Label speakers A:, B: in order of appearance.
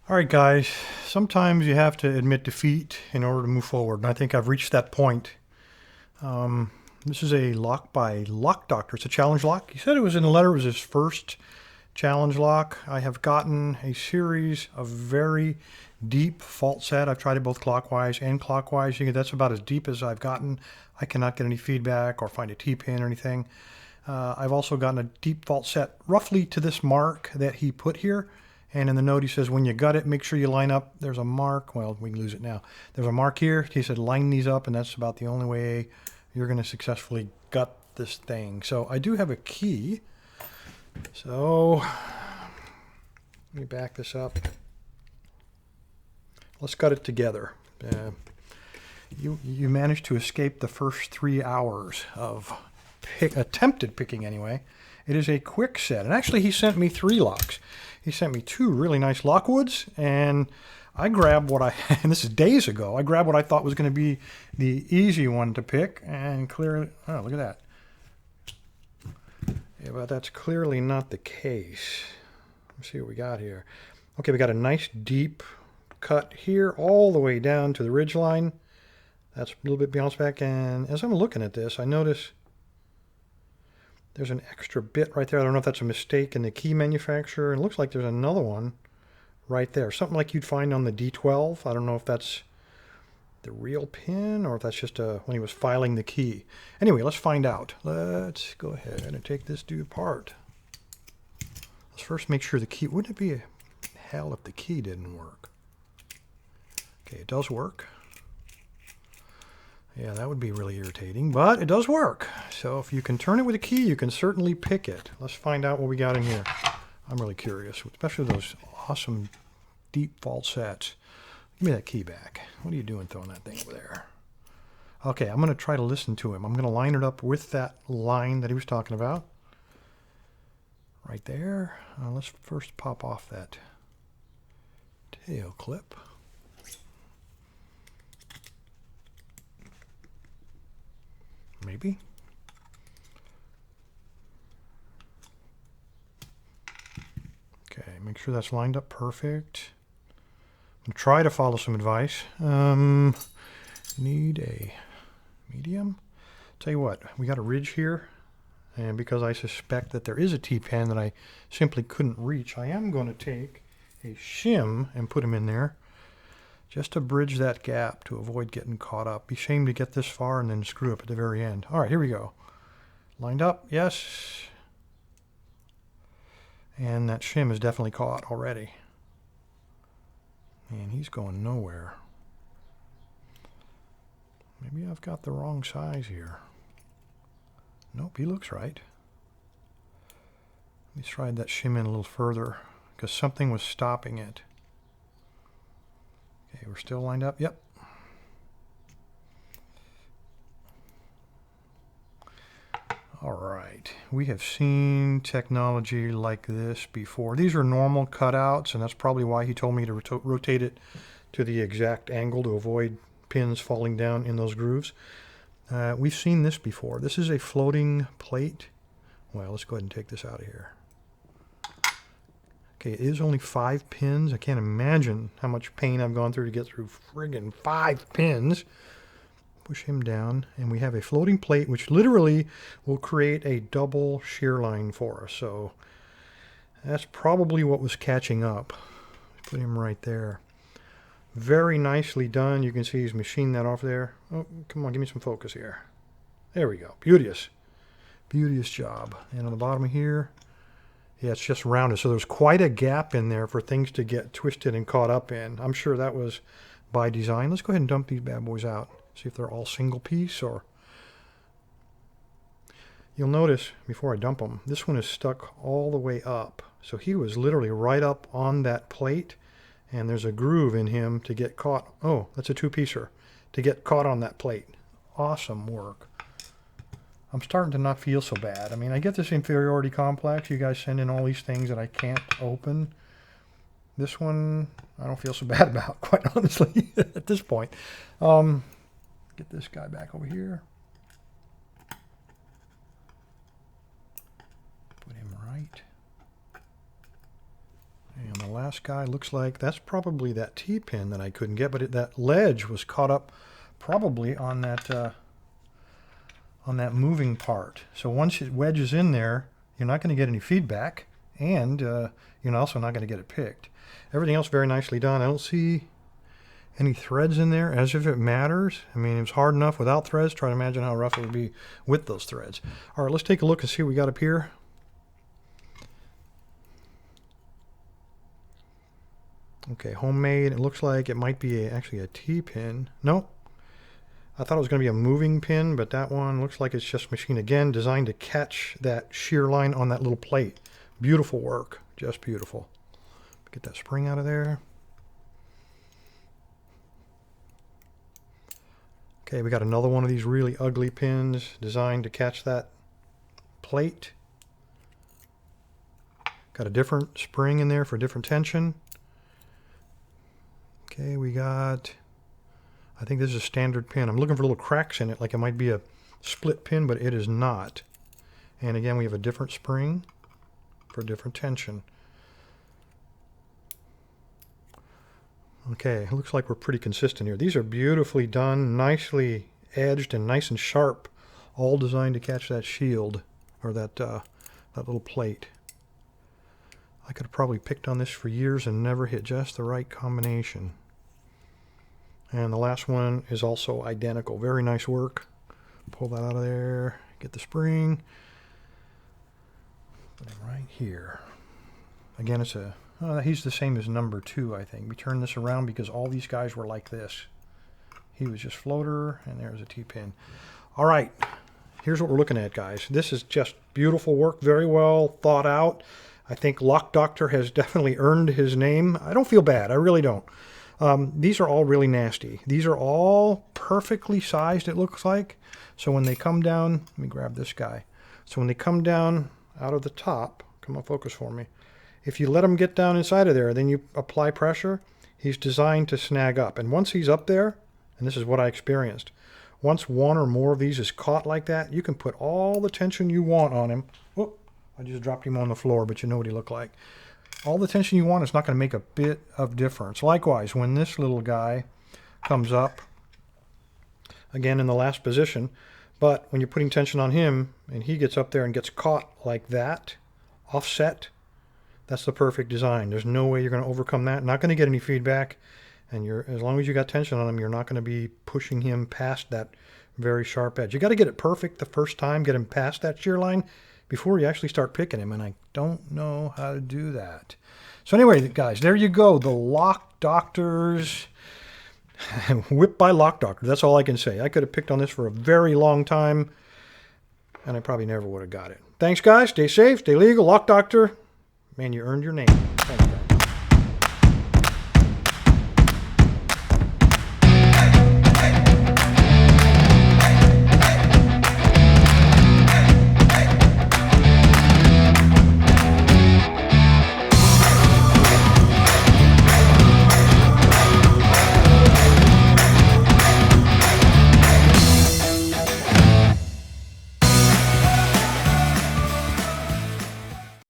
A: All right, guys, sometimes you have to admit defeat in order to move forward, and I think I've reached that point. This is a lock by Lok Doktor. It's a challenge lock. He said it was in the letter, it was his first challenge lock. I have gotten a series of very deep fault set. I've tried it both clockwise and clockwise. That's about as deep as I've gotten. I cannot get any feedback or find a T-pin or anything. I've also gotten a deep fault set roughly to this mark that he put here. And in the note, he says, when you gut it, make sure you line up. There's a mark. Well, we can lose it now. There's a mark here. He said, line these up, and that's about the only way you're going to successfully gut this thing. So I do have a key. So let me back this up. Let's gut it together. You managed to escape the first 3 hours of attempted picking anyway. It is a quick set. And actually, he sent me 3 locks. He sent me 2 really nice Lockwoods, and I grabbed what and this is days ago, I grabbed what I thought was going to be the easy one to pick, and clearly, oh, look at that. Yeah, but that's clearly not the case. Let's see what we got here. Okay, we got a nice deep cut here all the way down to the ridge line. That's a little bit bounce back, and as I'm looking at this, I notice there's an extra bit right there. I don't know if that's a mistake in the key manufacturer. And it looks like there's another one right there. Something like you'd find on the D12. I don't know if that's the real pin or if that's just when he was filing the key. Anyway, let's find out. Let's go ahead and take this dude apart. Let's first make sure the key, wouldn't it be a hell if the key didn't work? Okay, it does work. Yeah, that would be really irritating, but it does work. So if you can turn it with a key, you can certainly pick it. Let's find out what we got in here. I'm really curious, especially those awesome deep fault sets. Give me that key back. What are you doing throwing that thing over there? Okay, I'm going to try to listen to him. I'm going to line it up with that line that he was talking about. Right there. Let's first pop off that tail clip. Maybe. Okay, make sure that's lined up perfect. I'm gonna try to follow some advice. Need a medium. Tell you what, we got a ridge here, and because I suspect that there is a T-pin that I simply couldn't reach, I am going to take a shim and put him in there, just to bridge that gap to avoid getting caught up. Be shame to get this far and then screw up at the very end. All right, here we go. Lined up, yes. And that shim is definitely caught already. And he's going nowhere. Maybe I've got the wrong size here. Nope, he looks right. Let me slide that shim in a little further because something was stopping it. Okay, we're still lined up. Yep. All right. We have seen technology like this before. These are normal cutouts, and that's probably why he told me to rotate it to the exact angle to avoid pins falling down in those grooves. We've seen this before. This is a floating plate. Well, let's go ahead and take this out of here. Okay, it is only 5 pins. I can't imagine how much pain I've gone through to get through friggin' 5 pins. Push him down, and we have a floating plate which literally will create a double shear line for us. So that's probably what was catching up. Put him right there. Very nicely done. You can see he's machined that off there. Oh, come on, give me some focus here. There we go. Beauteous. Beauteous job. And on the bottom here, yeah, it's just rounded. So there's quite a gap in there for things to get twisted and caught up in. I'm sure that was by design. Let's go ahead and dump these bad boys out. See if they're all single piece or... You'll notice, before I dump them, this one is stuck all the way up. So he was literally right up on that plate, and there's a groove in him to get caught. Oh, that's a 2-piecer. To get caught on that plate. Awesome work. I'm starting to not feel so bad. I mean, I get this inferiority complex. You guys send in all these things that I can't open. This one, I don't feel so bad about, quite honestly, at this point. Get this guy back over here. Put him right. And the last last guy looks like that's probably that T-pin that I couldn't get, but that ledge was caught up probably on that moving part. So once it wedges in there, you're not going to get any feedback, and you're also not going to get it picked. Everything else very nicely done. I don't see any threads in there, as if it matters. I mean, it was hard enough without threads. Try to imagine how rough it would be with those threads. All right, let's take a look and see what we got up here. Okay, homemade. It looks like it might be actually a T-pin. Nope. I thought it was going to be a moving pin, but that one looks like it's just machined again, designed to catch that shear line on that little plate. Beautiful work. Just beautiful. Get that spring out of there. Okay, we got another one of these really ugly pins designed to catch that plate. Got a different spring in there for different tension. Okay, we got, I think this is a standard pin. I'm looking for little cracks in it, like it might be a split pin, but it is not. And again, we have a different spring for different tension. Okay, it looks like we're pretty consistent here. These are beautifully done, nicely edged and nice and sharp, all designed to catch that shield, or that little plate. I could have probably picked on this for years and never hit just the right combination. And the last one is also identical. Very nice work. Pull that out of there, get the spring. Put it right here. Again, it's a, he's the same as number 2, I think. We turned this around because all these guys were like this. He was just floater, and there's a T-pin. All right, here's what we're looking at, guys. This is just beautiful work, very well thought out. I think Lok Doktor has definitely earned his name. I don't feel bad. I really don't. These are all really nasty. These are all perfectly sized, it looks like. So when they come down, let me grab this guy. So when they come down out of the top, come on, focus for me. If you let him get down inside of there, then you apply pressure, he's designed to snag up. And once he's up there, and this is what I experienced, once one or more of these is caught like that, you can put all the tension you want on him. Whoop, I just dropped him on the floor, but you know what he looked like. All the tension you want is not going to make a bit of difference. Likewise, when this little guy comes up, again in the last position, but when you're putting tension on him and he gets up there and gets caught like that, offset, that's the perfect design. There's no way you're going to overcome that. Not going to get any feedback, and as long as you got tension on him, you're not going to be pushing him past that very sharp edge. You got to get it perfect the first time, get him past that shear line before you actually start picking him, and I don't know how to do that. So anyway, guys, there you go. The Lok Doktor's whipped by Lok Doktor. That's all I can say. I could have picked on this for a very long time, and I probably never would have got it. Thanks, guys. Stay safe, stay legal. Lok Doktor, man, you earned your name.